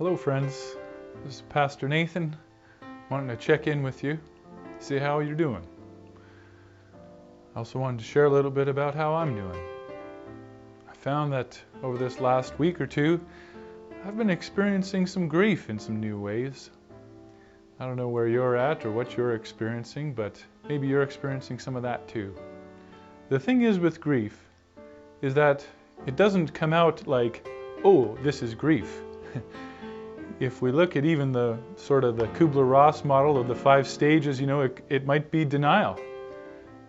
Hello friends, this is Pastor Nathan, wanting to check in with you, see how you're doing. I also wanted to share a little bit about how I'm doing. I found that over this last week or two, I've been experiencing some grief in some new ways. I don't know where you're at or what you're experiencing, but maybe you're experiencing some of that too. The thing is with grief is that it doesn't come out like, oh, this is grief. If we look at even the sort of the Kubler-Ross model of the 5 stages, it might be denial.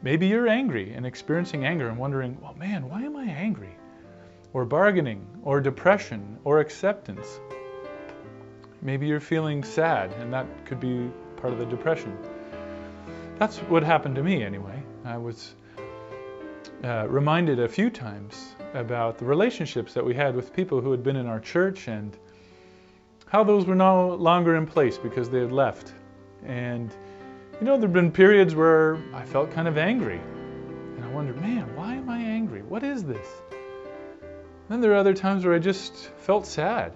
Maybe you're angry and experiencing anger and wondering, well, man, why am I angry? Or bargaining, or depression, or acceptance. Maybe you're feeling sad, and that could be part of the depression. That's what happened to me anyway. I was reminded a few times about the relationships that we had with people who had been in our church and how those were no longer in place because they had left. And there have been periods where I felt kind of angry. And I wondered, man, why am I angry? What is this? Then there are other times where I just felt sad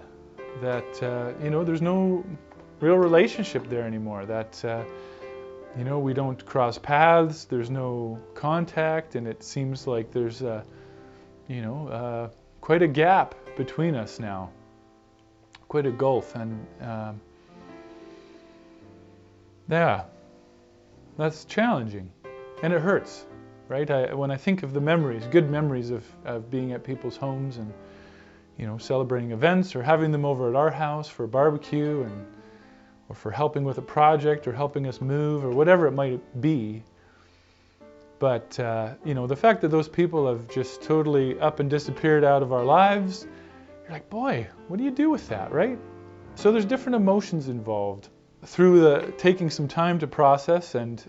that, there's no real relationship there anymore. That, we don't cross paths, there's no contact, and it seems like there's, quite a gap between us now. Quite a gulf, and that's challenging, and it hurts, right? When I think of the memories, good memories of being at people's homes and celebrating events or having them over at our house for a barbecue or for helping with a project or helping us move or whatever it might be. But the fact that those people have just totally up and disappeared out of our lives, you're like, boy, what do you do with that, right? So there's different emotions involved. Through taking some time to process and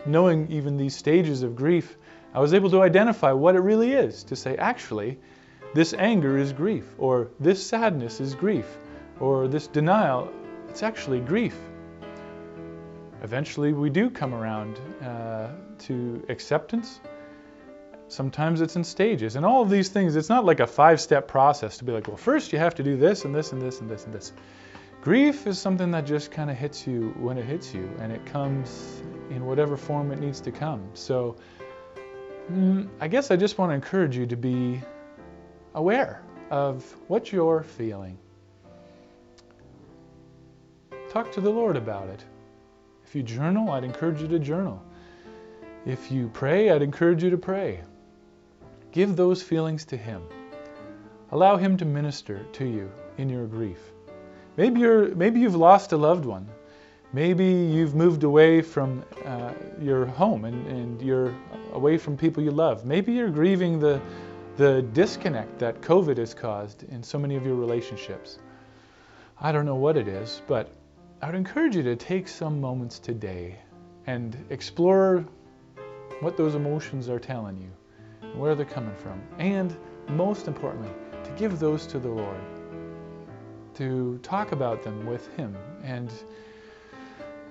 knowing even these stages of grief, I was able to identify what it really is, to say, actually, this anger is grief, or this sadness is grief, or this denial, it's actually grief. Eventually we do come around to acceptance. Sometimes it's in stages. And all of these things, it's not like a 5-step process to be like, well, first you have to do this and this and this and this and this. Grief is something that just kind of hits you when it hits you, and it comes in whatever form it needs to come. So I guess I just want to encourage you to be aware of what you're feeling. Talk to the Lord about it. If you journal, I'd encourage you to journal. If you pray, I'd encourage you to pray. Give those feelings to Him. Allow Him to minister to you in your grief. Maybe you've lost a loved one. Maybe you've moved away from your home and you're away from people you love. Maybe you're grieving the disconnect that COVID has caused in so many of your relationships. I don't know what it is, but I would encourage you to take some moments today and explore what those emotions are telling you, and where they're coming from, and most importantly, to give those to the Lord, to talk about them with Him, and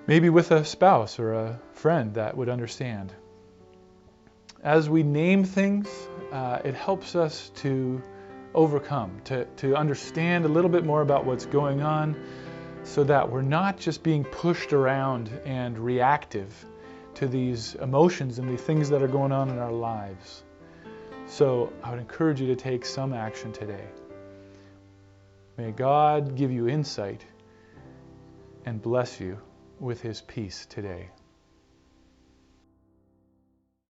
maybe with a spouse or a friend that would understand. As we name things, it helps us to overcome, to understand a little bit more about what's going on, so that we're not just being pushed around and reactive to these emotions and the things that are going on in our lives. So I would encourage you to take some action today. May God give you insight and bless you with His peace today.